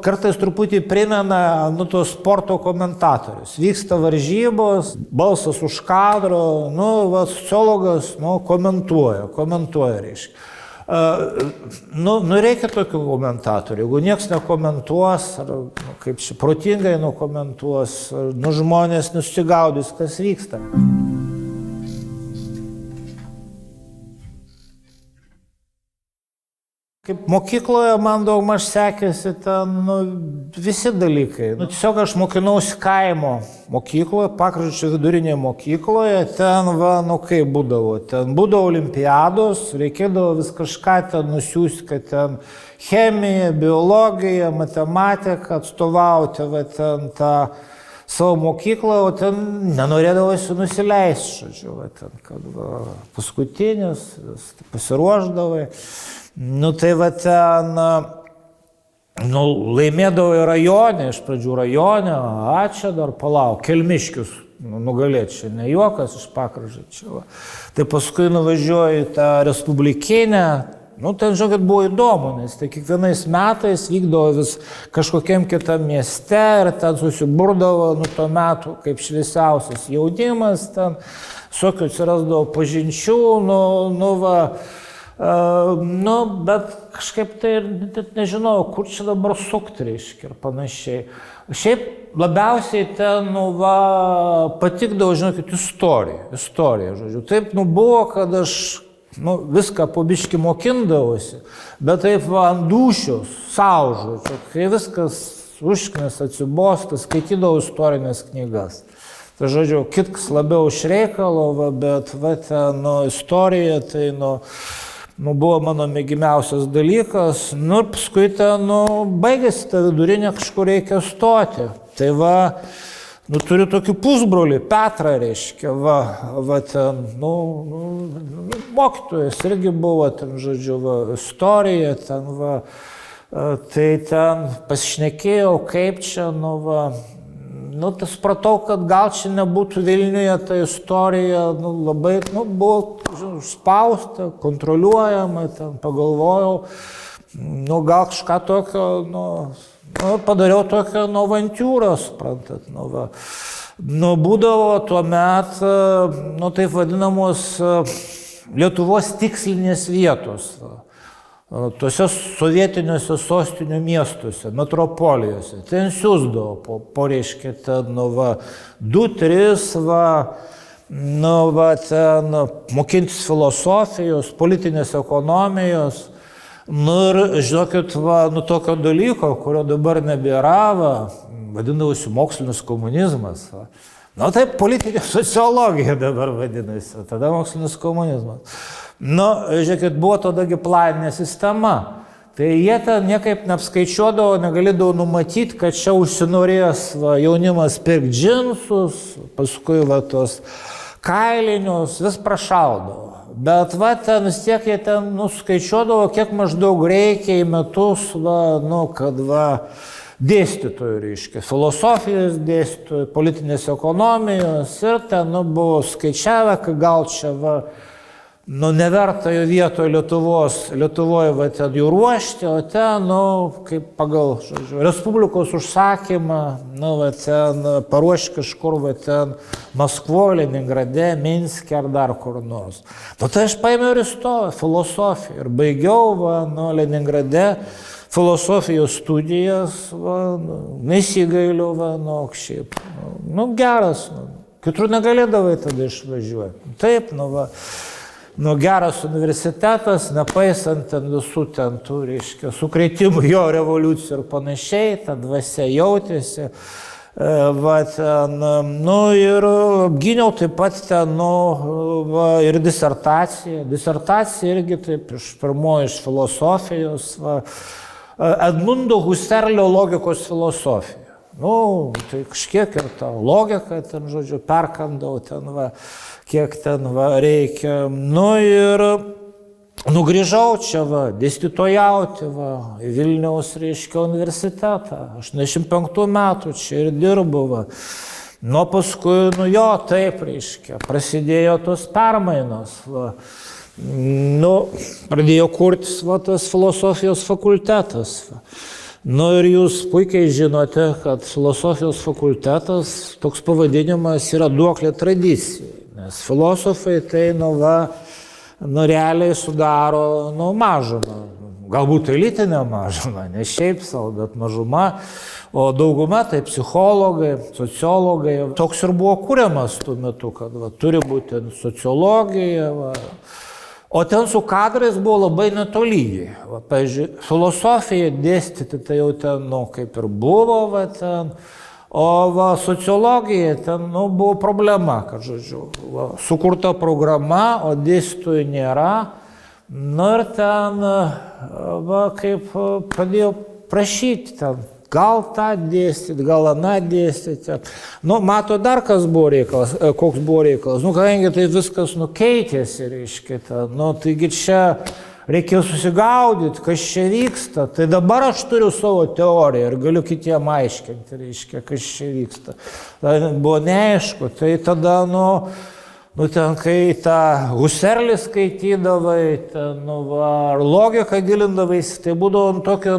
Kartais truputį primena, tos sporto komentatorius. Vyksta varžybos, balsas už kadro, sociologas, komentuoja, reiškia. Reikia tokių komentatorių. Jeigu nieks nekomentuos, ar kaip čia protingai nukomentuos, žmonės nusigaudys, kas vyksta. Kaip mokykloje man daugmaž sekėsi ten visi dalykai. Tiesiog aš mokinausi kaimo mokykloje, Pakraščio vidurinėje mokykloje, ten kaip būdavo. Ten būdavo olimpiados, reikėdavo vis kažką ten nusiųsti, kad ten chemija, biologija, matematika atstovauti ten tą savo mokyklą, o ten nenorėdavosi nusileisti, ten, kad paskutinis, pasiruošdavai. Tai ten, laimėdavo rajone, iš pradžių rajone, čia dar palauk, Kelmiškius nugalėti, čia ne juokas iš Pakraščio. Tai paskui nuvažiuoju į tą respublikinę, ten, žinokit, buvo įdomu, nes tai kiekvienais metais vykdavo vis kažkokiam kitam mieste ir ten susiburdavo, tuo metu kaip šviesiausias jaunimas, ten visokių atsirasdavo pažinčių, bet kažkaip tai nežinau, kur čia dabar sukti, reiškia, ir panašiai. Šiaip labiausiai ten, patikdavo, žinokit, istorija, žodžiu. Taip, buvo, kad aš, viską po biškį mokindavosi, bet taip, ant dūšios, sau, žodžiu, kai viskas užknis, atsibosta, skaitydavau istorinės knygas. Tai, žodžiu, kitkas labiau iš reikalo, bet, istorija, tai, buvo mano mėgimiausias dalykas, ir paskui ten, baigėsi ta vidurinė, kažkur reikia stoti. Tai turiu tokį pusbrolį, Petrą, reiškia, ten, mokytojas irgi buvo, ten, žodžiu, istorija, ten, tai ten pasišnekėjau, kaip čia, tai supratau, kad gal čia nebūtų Vilniuje ta istorija, labai, buvo užspausta, kontroliuojama, ten pagalvojau, gal kažką tokio, padariau tokią avantūrą, suprantat, būdavo tuo met, taip vadinamos Lietuvos tikslinės vietos. Tuose sovietiniuose sostinių miestuose, metropolijose. Ten siūsdavo reiškia, ten 2-3, ten mokintis filosofijos, politinės ekonomijos. Ir, žinokit, tokio dalyko, kurio dabar nebėra, vadindavosi mokslinis komunizmas. Taip, politinė sociologija dabar vadinasi, tada mokslinis komunizmas. Žiūrėkit, buvo todagi planinė sistema. Tai jie ten niekaip neapskaičiuodavo, negalėdavo numatyti, kad čia užsinorės jaunimas pirkti džinsus, paskui tos kailinius, vis prašaudavo. Bet ten vis tiek jie ten skaičiuodavo, kiek maždaug reikia į metus, kad dėstytojų, reiškia, filosofijos dėstytojų, politinės ekonomijos ir ten buvo skaičiavę, kad gal čia neverta jo vietoje Lietuvoje ten jų ruošti, o ten, kaip pagal, žodžiu, Respublikos užsakymą, ten paruošti kažkur, ten Maskvoje, Leningrade, Minske ar dar kur nors. Tai aš paėmiau ir įstojau filosofiją ir baigiau, Leningrade filosofijos studijas, nesigailiu, šiaip, geras, kitur negalėdavai tada išvažiuoti. Taip, geras universitetas, nepaisant ten visų ten tų, reiškia, sukrėtimų, jo revoliucijų ir panašiai, ta dvasia jautėsi. Ir apgyniau taip pat ten, ir disertaciją. Disertacija irgi taip pirmoji iš filosofijos, Edmundo Husserlio logikos filosofija. Tai kažkiek ir ta logika, ten, žodžiu, perkandau ten, kiek ten reikia. Ir grįžau čia, dėstytojauti į Vilniaus, reiškia, universitetą. 85 metų čia ir dirbu. Paskui, taip, reiškia, prasidėjo tos permainos. Pradėjo kurtis tas filosofijos fakultetas. Nu ir jūs puikiai žinote, kad filosofijos fakultetas, toks pavadinimas yra duoklė tradicijai, nes filosofai tai realiai sudaro mažumą, galbūt elitinę mažumą, ne šiaip savo, bet mažuma, o dauguma tai psichologai, sociologai. Toks ir buvo kuriamas tuo metu, kad turi būti sociologija. O ten su kadrais buvo labai netolygiai. Pavyzdžiui, filosofiją dėstyti tai jau ten, kaip ir buvo, ten, o sociologija ten, buvo problema, kad, žodžiu, sukurta programa, o dėstytojų nėra. Ir ten, kaip pradėjau prašyti ten, gal tą dėstyti, gal aną dėstyti. Mato, dar kas buvo reikalas, koks buvo reikalas. Kadangi tai viskas keitėsi, reiškia. Taigi čia reikėjo susigaudyti, kas čia vyksta. Tai dabar aš turiu savo teoriją ir galiu kitiem aiškinti, reiškia, kas čia vyksta. Tai buvo neaišku. Tai tada, ten, kai tą Husserlį skaitydavai, ar logiką gilindavais, tai būdavo tokio,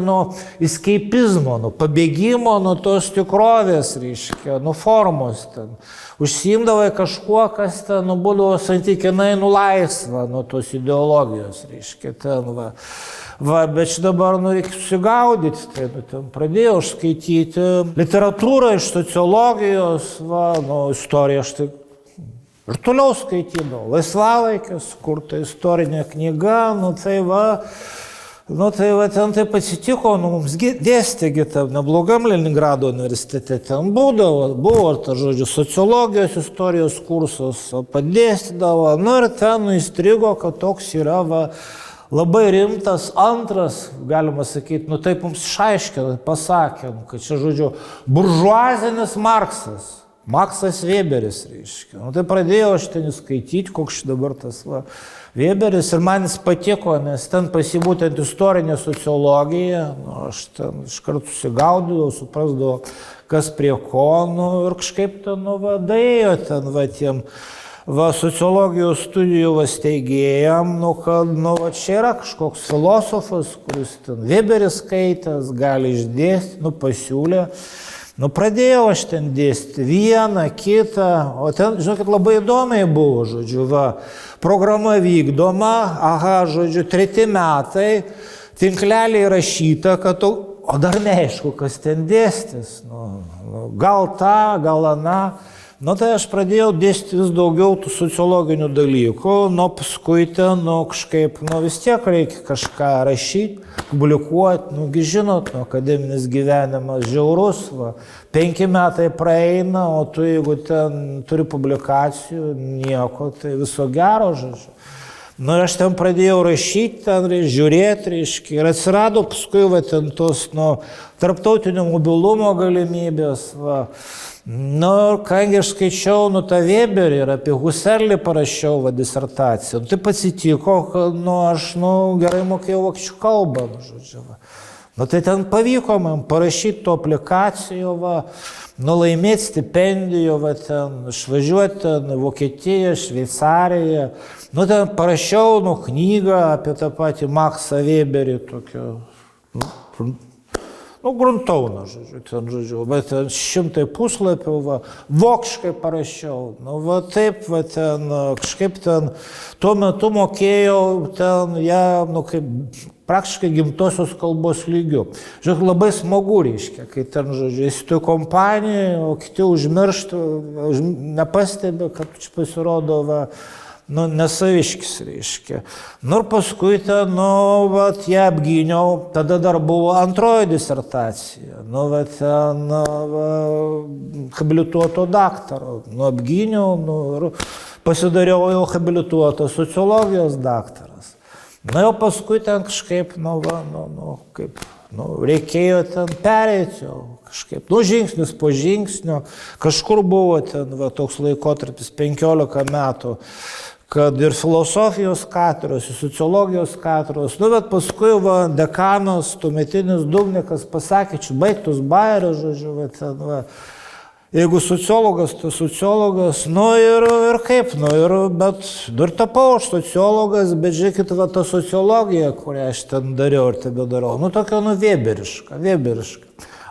eskeipizmo, pabėgimo nuo tos tikrovės, reiškia, formos ten. Užsiimdavai kažkuo, kas ten, būdavo santykinai laisva nuo tos ideologijos, reiškia, ten, bet čia dabar, reikia susigaudyti, tai, ten pradėjau skaityti literatūrą iš sociologijos, istoriją aš tai ir toliau skaitydavau, laisvalaikis, kurta istorinė knyga, ten taip atsitiko, mums dėstėgi tam neblogam Leningrado universitete, ten buvo, žodžiu, sociologijos istorijos kursas, padėstydavo, ir ten įstrigo, kad toks yra labai rimtas antras, galima sakyti, taip mums išaiškino, pasakėm, kad čia, žodžiu, buržuazinis Marksas. Maksas Weberis, reiškia. Tai pradėjau aš ten skaityti, koks dabar tas Weberis, ir man jis patiko, nes ten pasibūtent istorinė sociologija, aš ten iškart susigaudydavau, suprasdavau, kas prie ko, ir kažkaip ten, daėjo ten, tiem, sociologijos studijų steigėjam, kad, čia yra kažkoks filosofas, kuris ten Weberis skaitęs, gali išdėstyti, pasiūlė. Pradėjau aš ten dėstyti vieną, kitą, o ten, žinokit, labai įdomiai buvo, žodžiu, programa vykdoma, žodžiu, 3 metai, tinkleliai rašyta, kad, o dar neaišku, kas ten dėstis, gal tą, gal aną. Tai aš pradėjau dėstyti vis daugiau tų sociologinių dalykų, paskui ten, kažkaip, vis tiek reikia kažką rašyti, publikuoti, žinot, akademinis gyvenimas žiaurus, 5 metai praeina, o tu, jeigu ten turi publikacijų, nieko, tai viso gero, žodžiu. Ir aš ten pradėjau rašyti, ten žiūrėti, reiškia, ir atsirado paskui, ten tos, tarptautinio mobilumo galimybės, ir kadangi aš skaičiau, tą Weberį ir apie Husserlį parašiau disertaciją, taip atsitiko, kad, aš, gerai mokėjau vokiečių kalbą, žodžiu, tai ten pavyko man parašyti to aplikacijų, laimėti stipendijų, ten, išvažiuoti ten į Vokietiją, Šveicariją, ten parašiau, knygą apie tą patį Maksą Weberį, tokio, gruntauną, žodžiu, bet ten 100 puslapių, vokiškai parašiau, taip, ten, kažkaip ten, tuo metu mokėjau ten, kaip praktiškai gimtosios kalbos lygių. Žiūrėk, labai smagu, reiškia, kai ten, žodžiu, esi toj kompanijai, o kiti užmirštų, nepastebi, kad čia pasirodo, nesaviškis, reiškia. Ir paskui ten, ją apgyniau, tada dar buvo antroji disertacija, ten, habilituoto daktaro, apgyniau, ir pasidariau jau habilituotas sociologijos daktaras. Jau paskui ten kažkaip, reikėjo ten pereiti jau kažkaip, žingsnis po žingsnio, kažkur buvo ten, toks laikotarpis 15 metų, kad ir filosofijos katedros, ir sociologijos katedros, bet paskui dekanas, tuometinis Dubnikas pasakė, čia baigtus bajerio, žodžiu, ten, Jeigu sociologas, tai sociologas, ir kaip, bet ir tapau aš sociologas, bet žiūrėkit, ta sociologija, kurią aš ten dariau ir tebe darau, tokia, weberiška.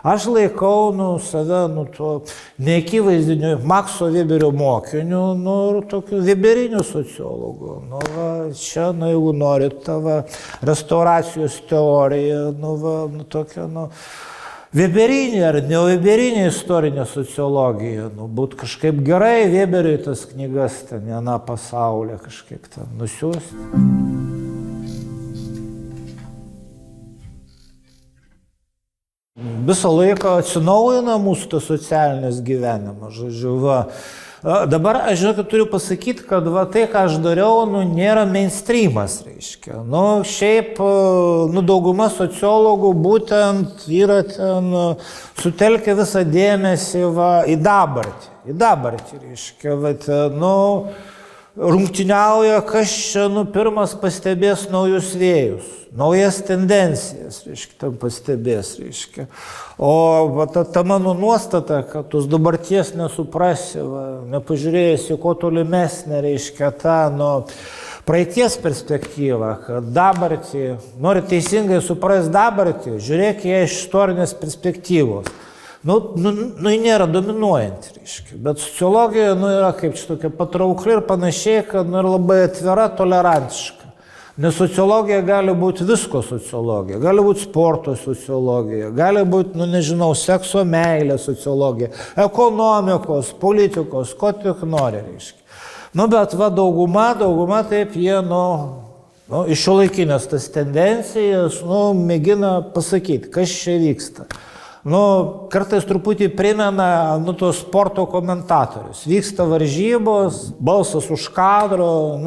Aš laikau, save, to neakivaizdiniu Makso Weberio mokiniu, ir tokiu weberiniu sociologu. Čia, jeigu norit, tavo restauracijos teorija, tokia, Weberinė ar ne weberinė istorinė sociologija, būt kažkaip gerai Weberiui tas knygas ten, viena pasaulyje kažkaip ten nusiųsti. Visą laiką atsinaujina mūsų tas socialinis gyvenimas, žodžiu, Dabar aš turiu pasakyti, kad tai, ką aš dariau, nėra mainstreamas, reiškia. Šiaip, dauguma sociologų būtent yra ten sutelkę visą dėmesį į dabartį, reiškia. Rungtyniauja, kas čia, pirmas pastebės naujus vėjus, naujas tendencijas, reiškia, tam pastebės, reiškia. O ta mano nuostata, kad tos dabarties nesuprasi, nepažiūrėjęs į ko tolimesnę, reiškia, praeities perspektyvą, kad dabartį, nori teisingai suprasti dabartį, žiūrėk ją iš istorinės perspektyvos. Ji nėra dominuojanti, reiškia, bet sociologija, yra kaip čia tokia patraukli ir panašiai, kad yra labai atvira, tolerantiška. Nes sociologija gali būti visko sociologija, gali būti sporto sociologija, gali būti, sekso meilė sociologija, ekonomikos, politikos, ko tik nori, reiškia. Bet dauguma taip jie, iš šiuolaikinės tas tendencijas, mėgina pasakyti, kas čia vyksta. Kartais truputį primena, tos sporto komentatorius. Vyksta varžybos, balsas už kadro,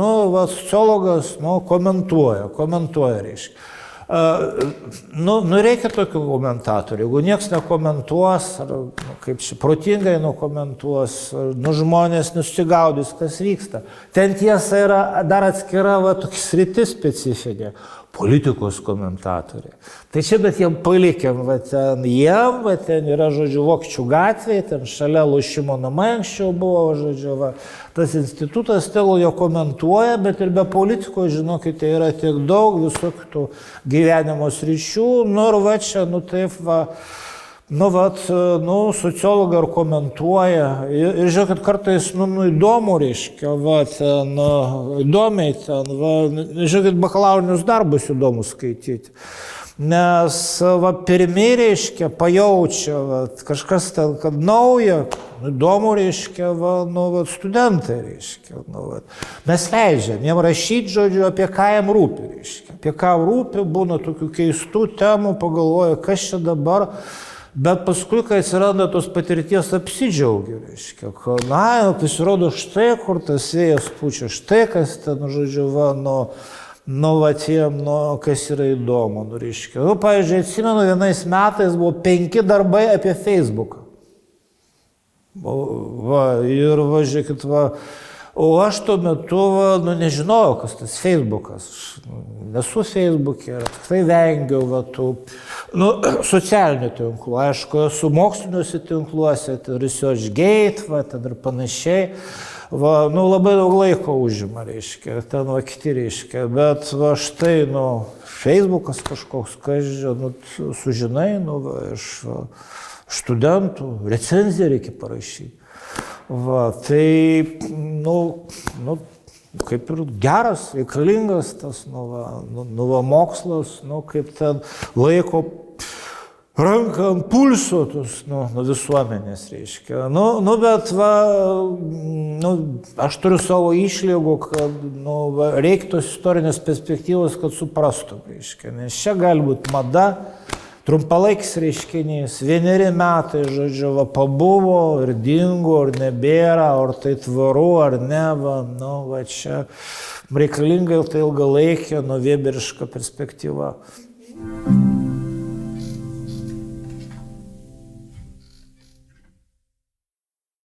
sociologas, komentuoja, reiškia. Reikia tokių komentatorių. Jeigu nieks nekomentuos, ar kaip protingai nukomentuos, žmonės nusigaudys, kas vyksta. Ten tiesa yra dar atskira tokia sritis specifinė. Politikos komentatoriai. Tai čia, bet jiem palikėm, ten yra, žodžiu, Vokiečių gatvėje, ten šalia lošimo namai anksčiau buvo, žodžiu, tas institutas tegul jo komentuoja, bet ir be politikos, žinokite, yra tiek daug visokių tų gyvenimo sričių, ir čia, taip, sociologai ir komentuoja. Ir žiūrėkit, kartais, įdomu, reiškia, įdomiai ten, žiūrėkit, bakalaurinius darbus įdomu skaityti. Nes, pirmi, reiškia, pajaučia, kažkas ten, kad nauja, įdomu, reiškia, studentai, reiškia, mes leidžiam, jiem rašyti, žodžiu, apie ką jiem rūpi, reiškia. Apie ką rūpi, būna tokių keistų temų, pagalvoja, kas čia dabar. Bet paskui, kai atsiranda tos patirties, apsidžiaugia, reiškia, kad, pasirodo štai, kur tas vėjas pučia, štai, kas ten, žodžiu, kas yra įdomu, reiškia. Pavyzdžiui, atsimenu, vienais metais buvo 5 darbai apie Facebooką. Žiūrėkit, o aš tuo metu, nežinojau, kas tas Facebookas. Nesu Facebook'e, tikrai vengiau tų socialinių tinklų. Aišku, esu moksliniuose tinkluose, ResearchGate, ten ir panašiai. Labai daug laiko užima, reiškia, ten kiti, reiškia. Bet štai, Facebookas kažkoks, sužinai, iš studentų, recenziją reikia parašyti. Tai, kaip ir geras, reikalingas tas, mokslas, kaip ten laiko ranką ant pulso tos, visuomenės, reiškia. Bet, aš turiu savo išlygų, kad, reikia tos istorinės perspektyvos, kad suprastum, reiškia. Nes čia gali būti mada, trumpalaikis reiškinys, 1 metai, žodžiu, pabuvo ir dingo, ar nebėra, ar tai tvaru, ar ne, čia reikalinga tai ilgalaikė, weberiška perspektyva.